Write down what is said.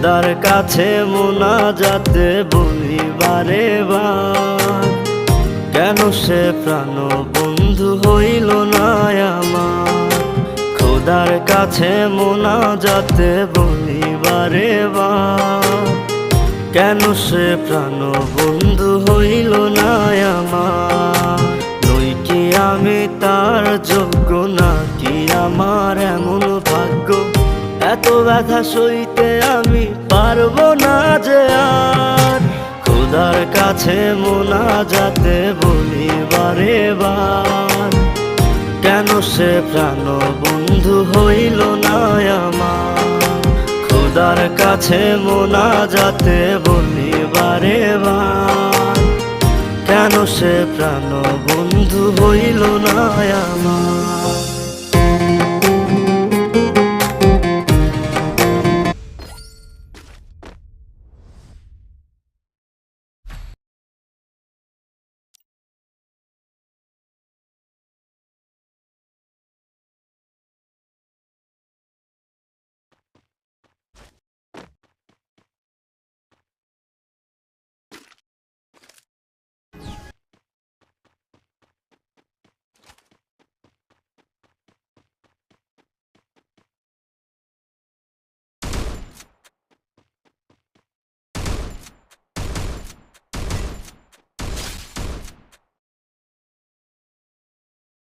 খোদার কাছে মোনাজাতে বলি বারে বার, কেন সে প্রাণ বন্ধু হইল না আমার। খোদার কাছে মোনাজাতে বলি বারে বার, কেন সে প্রাণ বন্ধু হইল না আমার। নই কি আমি তার যোগ্য, নাকি আমার এমন ভাগ্য, এত ব্যথা সইতে আমি পারবো না যে আর। খোদার কাছে মোনাজাতে বলি বারে বার, কেন সে প্রাণ বন্ধু হইল না আমার। খোদার কাছে মোনাজাতে বলি বারে বার, কেন সে প্রাণ বন্ধু হইল না আমার।